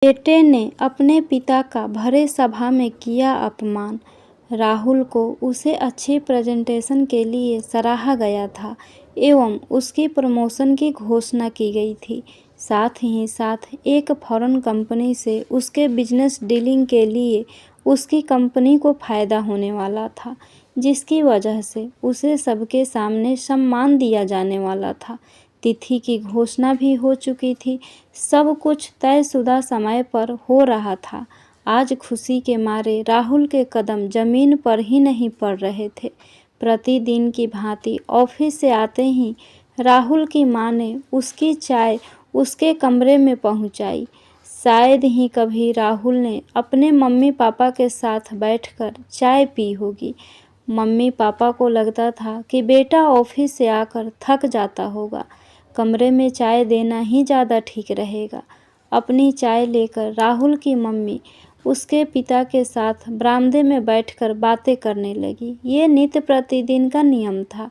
बेटे ने अपने पिता का भरे सभा में किया अपमान। राहुल को उसे अच्छी प्रेजेंटेशन के लिए सराहा गया था एवं उसकी प्रमोशन की घोषणा की गई थी। साथ ही साथ एक फॉरेन कंपनी से उसके बिजनेस डीलिंग के लिए उसकी कंपनी को फायदा होने वाला था, जिसकी वजह से उसे सबके सामने सम्मान दिया जाने वाला था। तिथि की घोषणा भी हो चुकी थी। सब कुछ तयशुदा समय पर हो रहा था। आज खुशी के मारे राहुल के कदम जमीन पर ही नहीं पड़ रहे थे। प्रतिदिन की भांति ऑफिस से आते ही राहुल की मां ने उसकी चाय उसके कमरे में पहुंचाई। शायद ही कभी राहुल ने अपने मम्मी पापा के साथ बैठकर चाय पी होगी। मम्मी पापा को लगता था कि बेटा ऑफिस से आकर थक जाता होगा, कमरे में चाय देना ही ज़्यादा ठीक रहेगा। अपनी चाय लेकर राहुल की मम्मी उसके पिता के साथ बरामदे में बैठकर बातें करने लगी। ये नित्य प्रतिदिन का नियम था।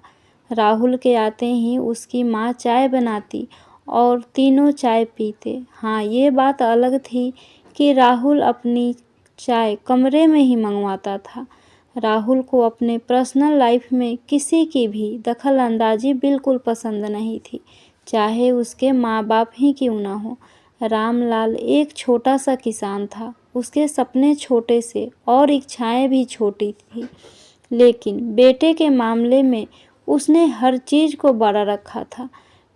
राहुल के आते ही उसकी माँ चाय बनाती और तीनों चाय पीते। हाँ, ये बात अलग थी कि राहुल अपनी चाय कमरे में ही मंगवाता था। राहुल को अपने पर्सनल लाइफ में किसी की भी दखल अंदाजी बिल्कुल पसंद नहीं थी, चाहे उसके माँ बाप ही क्यों ना हो। रामलाल एक छोटा सा किसान था। उसके सपने छोटे से और इच्छाएं भी छोटी थी, लेकिन बेटे के मामले में उसने हर चीज़ को बड़ा रखा था।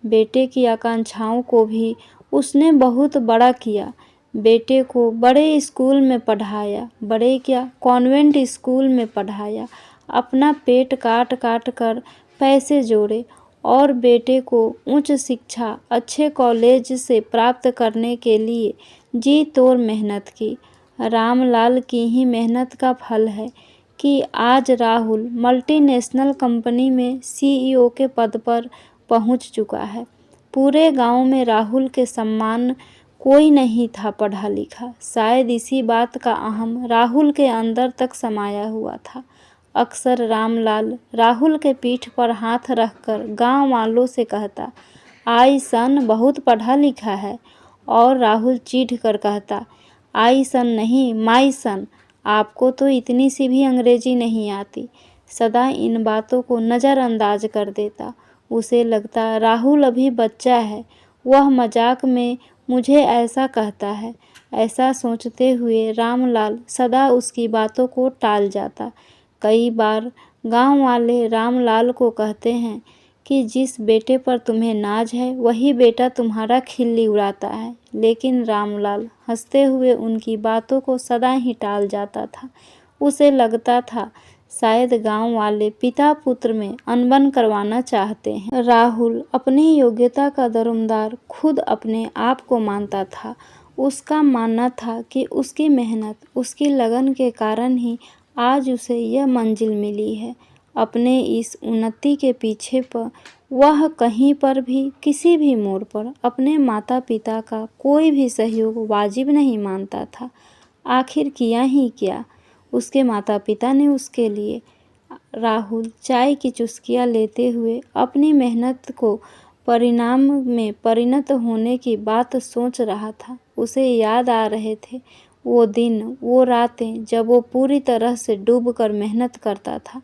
बेटे की आकांक्षाओं को भी उसने बहुत बड़ा किया। बेटे को बड़े स्कूल में पढ़ाया, बड़े क्या कॉन्वेंट स्कूल में पढ़ाया। अपना पेट काट काट कर पैसे जोड़े और बेटे को उच्च शिक्षा अच्छे कॉलेज से प्राप्त करने के लिए जी तोड़ मेहनत की। रामलाल की ही मेहनत का फल है कि आज राहुल मल्टीनेशनल कंपनी में सीईओ के पद पर पहुंच चुका है। पूरे गांव में राहुल के सम्मान कोई नहीं था पढ़ा लिखा। शायद इसी बात का अहम राहुल के अंदर तक समाया हुआ था। अक्सर रामलाल राहुल के पीठ पर हाथ रखकर गांव वालों से कहता, आई सन बहुत पढ़ा लिखा है, और राहुल चीढ़ कर कहता, आई सन नहीं माई सन, आपको तो इतनी सी भी अंग्रेजी नहीं आती। सदा इन बातों को नज़रअंदाज कर देता। उसे लगता राहुल अभी बच्चा है, वह मजाक में मुझे ऐसा कहता है। ऐसा सोचते हुए रामलाल सदा उसकी बातों को टाल जाता। कई बार गांव वाले रामलाल को कहते हैं कि जिस बेटे पर तुम्हें नाज है वही बेटा तुम्हारा खिल्ली उड़ाता है, लेकिन रामलाल हंसते हुए उनकी बातों को सदा ही टाल जाता था। उसे लगता था शायद गांव वाले पिता पुत्र में अनबन करवाना चाहते हैं। राहुल अपनी योग्यता का दरोमदार खुद अपने आप को मानता था। उसका मानना था कि उसकी मेहनत, उसकी लगन के कारण ही आज उसे यह मंजिल मिली है। अपने इस उन्नति के पीछे पर वह कहीं पर भी किसी भी मोड़ पर अपने माता पिता का कोई भी सहयोग वाजिब नहीं मानता था। आखिर किया ही क्या उसके माता पिता ने उसके लिए। राहुल चाय की चुस्कियाँ लेते हुए अपनी मेहनत को परिणाम में परिणत होने की बात सोच रहा था। उसे याद आ रहे थे वो दिन, वो रातें जब वो पूरी तरह से डूबकर मेहनत करता था।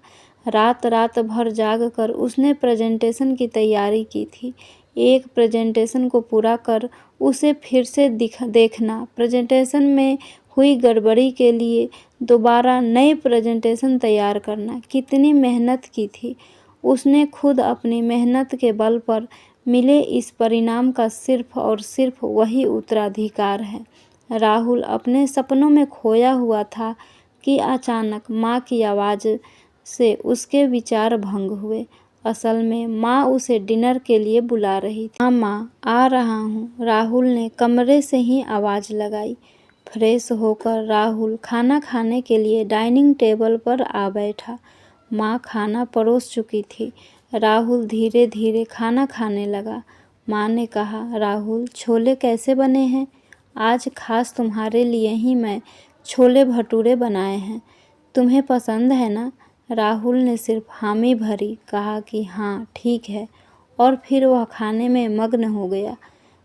रात रात भर जाग कर उसने प्रेजेंटेशन की तैयारी की थी। एक प्रेजेंटेशन को पूरा कर उसे फिर से देखना, प्रेजेंटेशन में हुई गड़बड़ी के लिए दोबारा नई प्रेजेंटेशन तैयार करना, कितनी मेहनत की थी उसने। खुद अपनी मेहनत के बल पर मिले इस परिणाम का सिर्फ और सिर्फ वही उत्तराधिकार है। राहुल अपने सपनों में खोया हुआ था कि अचानक माँ की आवाज़ से उसके विचार भंग हुए। असल में माँ उसे डिनर के लिए बुला रही थी। हाँ माँ, आ रहा हूँ, राहुल ने कमरे से ही आवाज़ लगाई। फ्रेश होकर राहुल खाना खाने के लिए डाइनिंग टेबल पर आ बैठा। माँ खाना परोस चुकी थी। राहुल धीरे धीरे खाना खाने लगा। माँ ने कहा, राहुल छोले कैसे बने हैं? आज खास तुम्हारे लिए ही मैं छोले भटूरे बनाए हैं, तुम्हें पसंद है ना? राहुल ने सिर्फ हामी भरी, कहा कि हाँ ठीक है, और फिर वह खाने में मग्न हो गया।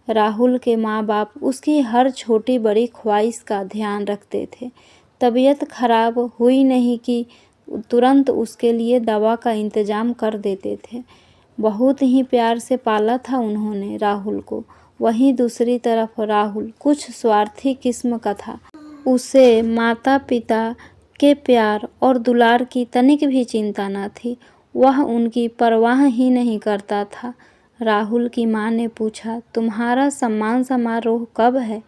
राहुल के माँ बाप उसकी हर छोटी बड़ी ख्वाहिश का ध्यान रखते थे। तबीयत खराब हुई नहीं कि तुरंत उसके लिए दवा का इंतज़ाम कर देते थे। बहुत ही प्यार से पाला था उन्होंने राहुल को। वहीं दूसरी तरफ राहुल कुछ स्वार्थी किस्म का था। उसे माता पिता के प्यार और दुलार की तनिक भी चिंता न थी। वह उनकी परवाह ही नहीं करता था। राहुल की माँ ने पूछा, तुम्हारा सम्मान समारोह कब है?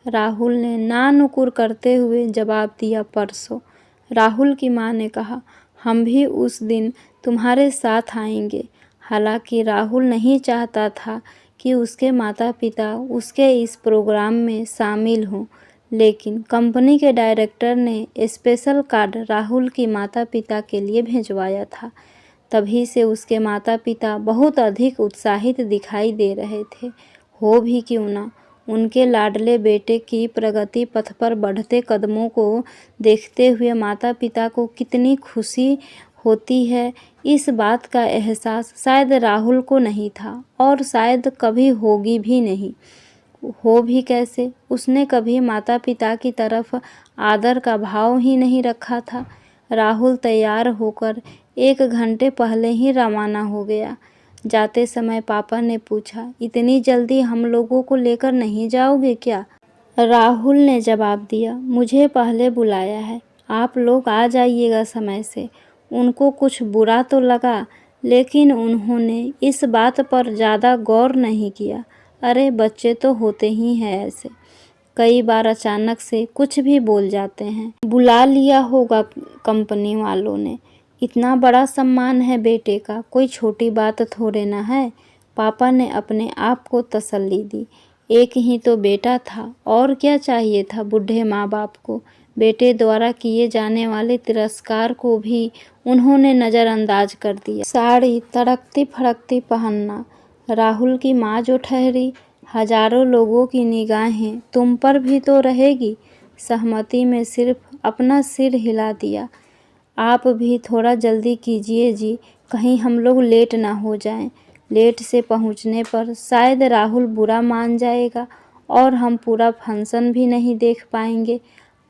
राहुल ने नानुकुर करते हुए जवाब दिया, परसों। राहुल की माँ ने कहा, हम भी उस दिन तुम्हारे साथ आएंगे। हालांकि राहुल नहीं चाहता था कि उसके माता पिता उसके इस प्रोग्राम में शामिल हों, लेकिन कंपनी के डायरेक्टर ने स्पेशल कार्ड राहुल की माता पिता के लिए भिजवाया था। तभी से उसके माता पिता बहुत अधिक उत्साहित दिखाई दे रहे थे। हो भी क्यों ना, उनके लाडले बेटे की प्रगति पथ पर बढ़ते कदमों को देखते हुए माता पिता को कितनी खुशी होती है, इस बात का एहसास शायद राहुल को नहीं था और शायद कभी होगी भी नहीं। हो भी कैसे, उसने कभी माता पिता की तरफ आदर का भाव ही नहीं रखा था। राहुल तैयार होकर 1 घंटे पहले ही रवाना हो गया। जाते समय पापा ने पूछा, इतनी जल्दी हम लोगों को लेकर नहीं जाओगे क्या? राहुल ने जवाब दिया, मुझे पहले बुलाया है, आप लोग आ जाइएगा समय से। उनको कुछ बुरा तो लगा, लेकिन उन्होंने इस बात पर ज़्यादा गौर नहीं किया। अरे बच्चे तो होते ही हैं ऐसे, कई बार अचानक से कुछ भी बोल जाते हैं। बुला लिया होगा कंपनी वालों ने, इतना बड़ा सम्मान है बेटे का, कोई छोटी बात थोड़े ना है। पापा ने अपने आप को तसल्ली दी। एक ही तो बेटा था, और क्या चाहिए था बूढ़े माँ बाप को। बेटे द्वारा किए जाने वाले तिरस्कार को भी उन्होंने नज़रअंदाज कर दिया। साड़ी तड़कती फड़कती पहनना, राहुल की माँ जो ठहरी, हजारों लोगों की निगाहें तुम पर भी तो रहेगी। सहमति में सिर्फ अपना सिर हिला दिया। आप भी थोड़ा जल्दी कीजिए जी, कहीं हम लोग लेट ना हो जाएं। लेट से पहुंचने पर शायद राहुल बुरा मान जाएगा और हम पूरा फंक्शन भी नहीं देख पाएंगे।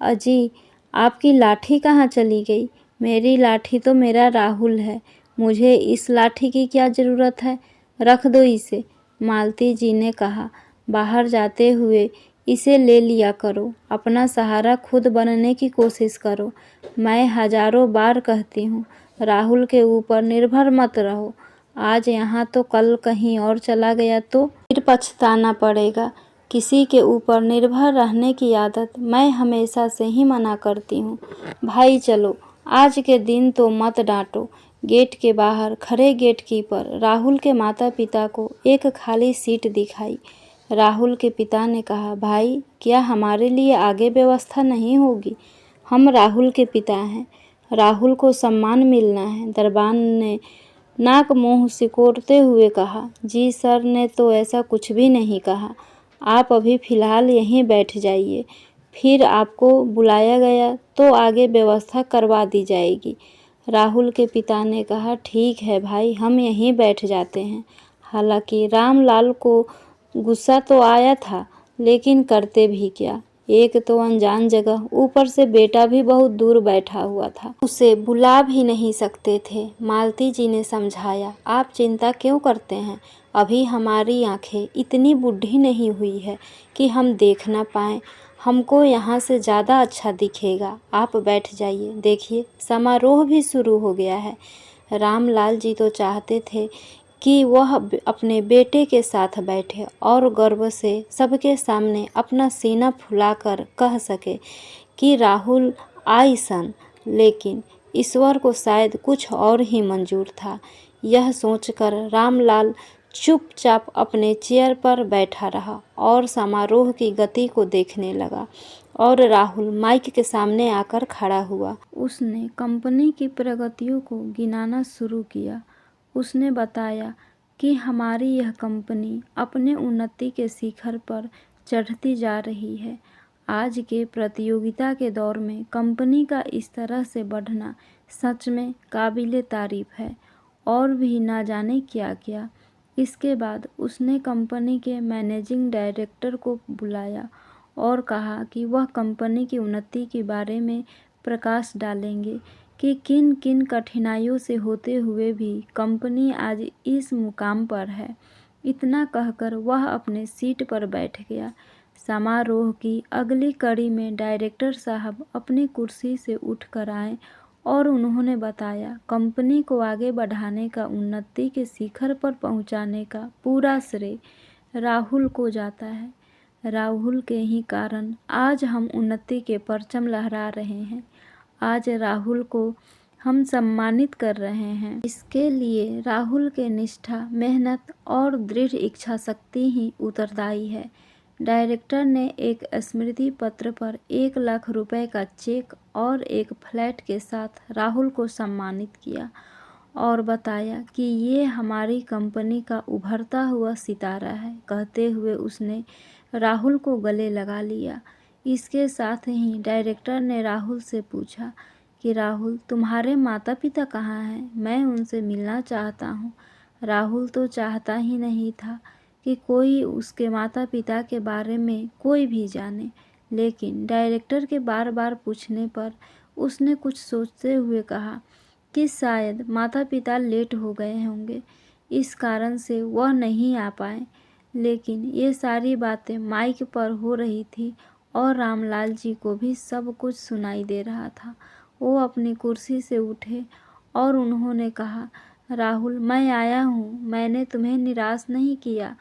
अजी, आपकी लाठी कहाँ चली गई? मेरी लाठी तो मेरा राहुल है, मुझे इस लाठी की क्या ज़रूरत है? रख दो इसे, मालती जी ने कहा। बाहर जाते हुए इसे ले लिया करो, अपना सहारा खुद बनने की कोशिश करो। मैं हजारों बार कहती हूँ, राहुल के ऊपर निर्भर मत रहो। आज यहाँ तो कल कहीं और चला गया तो फिर पछताना पड़ेगा। किसी के ऊपर निर्भर रहने की आदत मैं हमेशा से ही मना करती हूँ। भाई चलो, आज के दिन तो मत डांटो। गेट के बाहर खड़े गेटकीपर राहुल के माता पिता को एक खाली सीट दिखाई। राहुल के पिता ने कहा, भाई क्या हमारे लिए आगे व्यवस्था नहीं होगी? हम राहुल के पिता हैं, राहुल को सम्मान मिलना है। दरबान ने नाक मुंह सिकोड़ते हुए कहा, जी सर ने तो ऐसा कुछ भी नहीं कहा। आप अभी फ़िलहाल यहीं बैठ जाइए, फिर आपको बुलाया गया तो आगे व्यवस्था करवा दी जाएगी। राहुल के पिता ने कहा, ठीक है भाई, हम यहीं बैठ जाते हैं। हालांकि रामलाल को गुस्सा तो आया था, लेकिन करते भी क्या। एक तो अनजान जगह, ऊपर से बेटा भी बहुत दूर बैठा हुआ था, उसे बुला भी नहीं सकते थे। मालती जी ने समझाया, आप चिंता क्यों करते हैं? अभी हमारी आंखें इतनी बूढ़ी नहीं हुई है कि हम देख ना पाएँ। हमको यहाँ से ज़्यादा अच्छा दिखेगा। आप बैठ जाइए, देखिए समारोह भी शुरू हो गया है। रामलाल जी तो चाहते थे कि वह अपने बेटे के साथ बैठे और गर्व से सबके सामने अपना सीना फुलाकर कह सके कि राहुल आइसन, लेकिन ईश्वर को शायद कुछ और ही मंजूर था। यह सोचकर रामलाल चुपचाप अपने चेयर पर बैठा रहा और समारोह की गति को देखने लगा। और राहुल माइक के सामने आकर खड़ा हुआ। उसने कंपनी की प्रगतियों को गिनाना शुरू किया। उसने बताया कि हमारी यह कंपनी अपने उन्नति के शिखर पर चढ़ती जा रही है। आज के प्रतियोगिता के दौर में कंपनी का इस तरह से बढ़ना सच में काबिले तारीफ है। और भी ना जाने क्या क्या। इसके बाद उसने कंपनी के मैनेजिंग डायरेक्टर को बुलाया और कहा कि वह कंपनी की उन्नति के बारे में प्रकाश डालेंगे कि किन किन कठिनाइयों से होते हुए भी कंपनी आज इस मुकाम पर है। इतना कहकर वह अपने सीट पर बैठ गया। समारोह की अगली कड़ी में डायरेक्टर साहब अपनी कुर्सी से उठकर आए और उन्होंने बताया, कंपनी को आगे बढ़ाने का, उन्नति के शिखर पर पहुंचाने का पूरा श्रेय राहुल को जाता है। राहुल के ही कारण आज हम उन्नति के परचम लहरा रहे हैं। आज राहुल को हम सम्मानित कर रहे हैं। इसके लिए राहुल के निष्ठा, मेहनत और दृढ़ इच्छा शक्ति ही उत्तरदायी है। डायरेक्टर ने एक स्मृति पत्र पर 1 लाख रुपए का चेक और एक फ्लैट के साथ राहुल को सम्मानित किया और बताया कि ये हमारी कंपनी का उभरता हुआ सितारा है। कहते हुए उसने राहुल को गले लगा लिया। इसके साथ ही डायरेक्टर ने राहुल से पूछा कि राहुल, तुम्हारे माता पिता कहाँ हैं? मैं उनसे मिलना चाहता हूँ। राहुल तो चाहता ही नहीं था कि कोई उसके माता पिता के बारे में कोई भी जाने, लेकिन डायरेक्टर के बार बार पूछने पर उसने कुछ सोचते हुए कहा कि शायद माता पिता लेट हो गए होंगे, इस कारण से वह नहीं आ पाए। लेकिन ये सारी बातें माइक पर हो रही थी और रामलाल जी को भी सब कुछ सुनाई दे रहा था। वो अपनी कुर्सी से उठे और उन्होंने कहा, राहुल, मैं आया हूँ, मैंने तुम्हें निराश नहीं किया।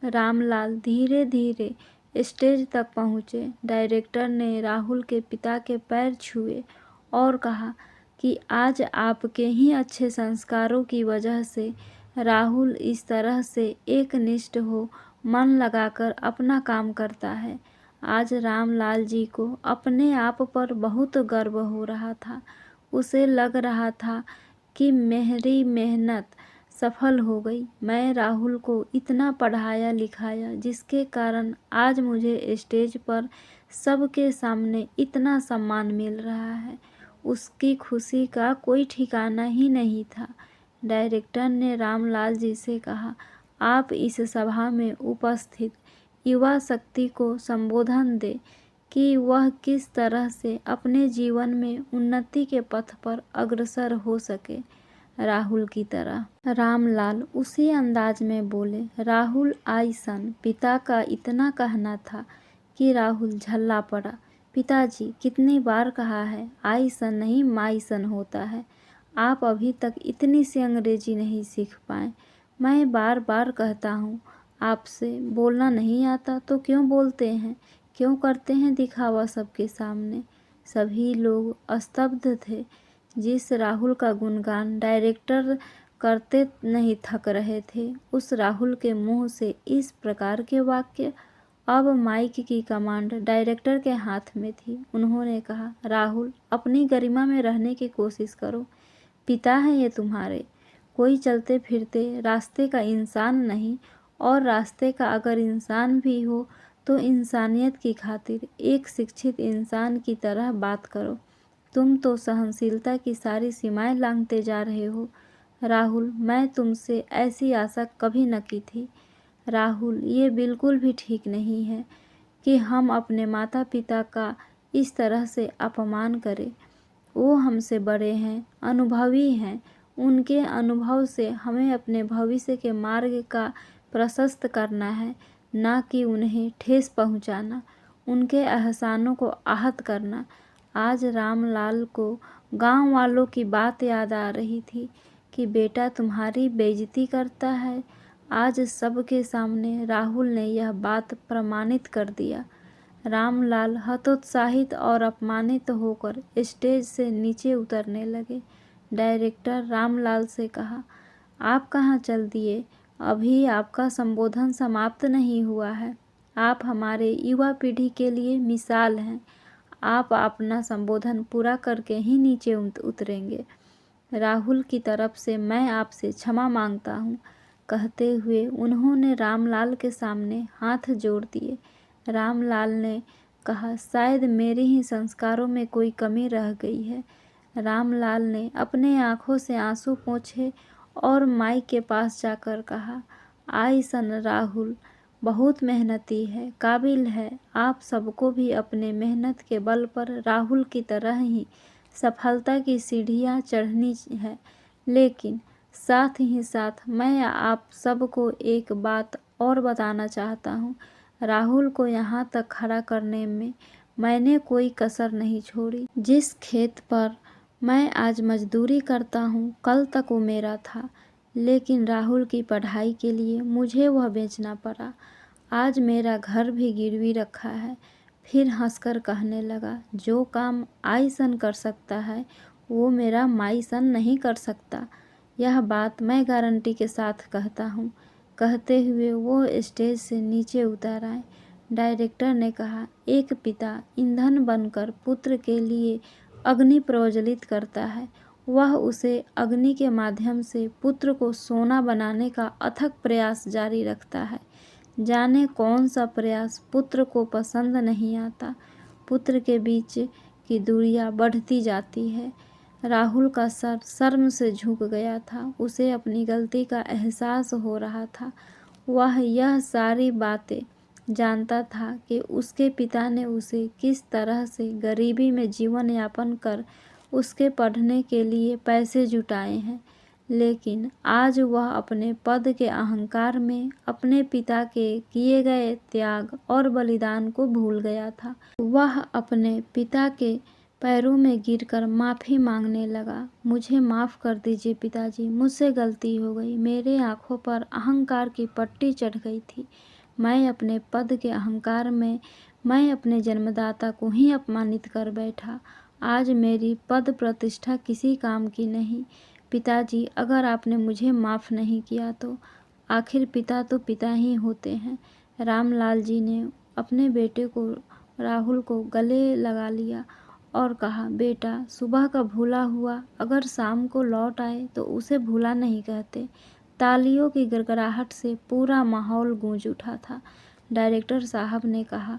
रामलाल धीरे धीरे स्टेज तक पहुँचे। डायरेक्टर ने राहुल के पिता के पैर छुए और कहा कि आज आपके ही अच्छे संस्कारों की वजह से राहुल इस तरह से एकनिष्ठ हो मन लगाकर अपना काम करता है। आज रामलाल जी को अपने आप पर बहुत गर्व हो रहा था। उसे लग रहा था कि मेरी मेहनत सफल हो गई। मैं राहुल को इतना पढ़ाया लिखाया, जिसके कारण आज मुझे स्टेज पर सबके सामने इतना सम्मान मिल रहा है। उसकी खुशी का कोई ठिकाना ही नहीं था। डायरेक्टर ने रामलाल जी से कहा, आप इस सभा में उपस्थित युवा शक्ति को संबोधन दे कि वह किस तरह से अपने जीवन में उन्नति के पथ पर अग्रसर हो सके, राहुल की तरह। रामलाल उसी अंदाज में बोले, राहुल आइसन। पिता का इतना कहना था कि राहुल झल्ला पड़ा। पिताजी, कितनी बार कहा है, आइसन नहीं माइसन होता है। आप अभी तक इतनी सी अंग्रेजी नहीं सीख पाए। मैं बार बार कहता हूँ, आपसे बोलना नहीं आता तो क्यों बोलते हैं, क्यों करते हैं दिखावा सबके सामने। सभी लोग स्तब्ध थे। जिस राहुल का गुणगान डायरेक्टर करते नहीं थक रहे थे, उस राहुल के मुंह से इस प्रकार के वाक्य। अब माइक की कमांड डायरेक्टर के हाथ में थी। उन्होंने कहा, राहुल, अपनी गरिमा में रहने की कोशिश करो। पिता हैं ये तुम्हारे, कोई चलते फिरते रास्ते का इंसान नहीं, और रास्ते का अगर इंसान भी हो तो इंसानियत की खातिर एक शिक्षित इंसान की तरह बात करो। तुम तो सहनशीलता की सारी सीमाएं लांघते जा रहे हो। राहुल, मैं तुमसे ऐसी आशा कभी न की थी। राहुल, ये बिल्कुल भी ठीक नहीं है कि हम अपने माता पिता का इस तरह से अपमान करें। वो हमसे बड़े हैं, अनुभवी हैं। उनके अनुभव से हमें अपने भविष्य के मार्ग का प्रशस्त करना है, ना कि उन्हें ठेस पहुंचाना, उनके एहसानों को आहत करना। आज रामलाल को गांव वालों की बात याद आ रही थी कि बेटा तुम्हारी बेइज्जती करता है। आज सबके सामने राहुल ने यह बात प्रमाणित कर दिया। रामलाल हतोत्साहित और अपमानित होकर स्टेज से नीचे उतरने लगे। डायरेक्टर रामलाल से कहा, आप कहाँ चल दिए? अभी आपका संबोधन समाप्त नहीं हुआ है। आप हमारे युवा पीढ़ी के लिए मिसाल हैं। आप अपना संबोधन पूरा करके ही नीचे उतरेंगे। राहुल की तरफ से मैं आपसे क्षमा मांगता हूँ। कहते हुए उन्होंने रामलाल के सामने हाथ जोड़ दिए। रामलाल ने कहा, शायद मेरे ही संस्कारों में कोई कमी रह गई है। रामलाल ने अपने आंखों से आंसू पोंछे और माइक के पास जाकर कहा, आइसन राहुल बहुत मेहनती है, काबिल है। आप सबको भी अपने मेहनत के बल पर राहुल की तरह ही सफलता की सीढ़ियाँ चढ़नी है। लेकिन साथ ही साथ मैं आप सबको एक बात और बताना चाहता हूँ। राहुल को यहाँ तक खड़ा करने में मैंने कोई कसर नहीं छोड़ी। जिस खेत पर मैं आज मजदूरी करता हूँ, कल तक वो मेरा था, लेकिन राहुल की पढ़ाई के लिए मुझे वह बेचना पड़ा। आज मेरा घर भी गिरवी रखा है। फिर हंसकर कहने लगा, जो काम आइसन कर सकता है वो मेरा माइसन नहीं कर सकता। यह बात मैं गारंटी के साथ कहता हूँ। कहते हुए वो स्टेज से नीचे उतर आए। डायरेक्टर ने कहा, एक पिता ईंधन बनकर पुत्र के लिए अग्नि प्रज्वलित करता है, वह उसे अग्नि के माध्यम से पुत्र को सोना बनाने का अथक प्रयास जारी रखता है। जाने कौन सा प्रयास पुत्र को पसंद नहीं आता। पुत्र के बीच की दूरियां बढ़ती जाती है। राहुल का सर शर्म से झुक गया था। उसे अपनी गलती का एहसास हो रहा था। वह यह सारी बातें जानता था कि उसके पिता ने उसे किस तरह से गरीबी में जीवन यापन कर उसके पढ़ने के लिए पैसे जुटाए हैं, लेकिन आज वह अपने पद के अहंकार में अपने पिता के किए गए त्याग और बलिदान को भूल गया था। वह अपने पिता के पैरों में गिरकर माफ़ी मांगने लगा। मुझे माफ़ कर दीजिए पिताजी, मुझसे गलती हो गई। मेरे आँखों पर अहंकार की पट्टी चढ़ गई थी। मैं अपने पद के अहंकार में मैं अपने जन्मदाता को ही अपमानित कर बैठा। आज मेरी पद प्रतिष्ठा किसी काम की नहीं। पिताजी, अगर आपने मुझे माफ़ नहीं किया तो आखिर पिता तो पिता ही होते हैं। रामलाल जी ने अपने बेटे को राहुल को गले लगा लिया और कहा, बेटा, सुबह का भूला हुआ अगर शाम को लौट आए तो उसे भूला नहीं कहते। तालियों की गड़गड़ाहट से पूरा माहौल गूंज उठा था। डायरेक्टर साहब ने कहा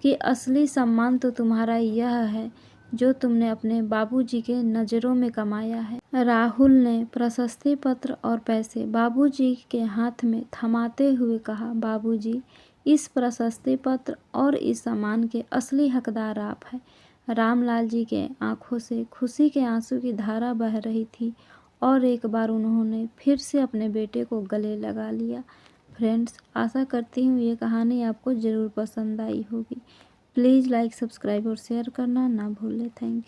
कि असली सम्मान तो तुम्हारा यह है जो तुमने अपने बाबूजी के नज़रों में कमाया है। राहुल ने प्रशस्ति पत्र और पैसे बाबूजी के हाथ में थमाते हुए कहा, बाबूजी, इस प्रशस्ति पत्र और इस सम्मान के असली हकदार आप हैं। रामलाल जी के आंखों से खुशी के आंसू की धारा बह रही थी और एक बार उन्होंने फिर से अपने बेटे को गले लगा लिया। फ्रेंड्स, आशा करती हूँ ये कहानी आपको ज़रूर पसंद आई होगी। प्लीज़ लाइक, सब्सक्राइब और शेयर करना ना भूलें। Thank you.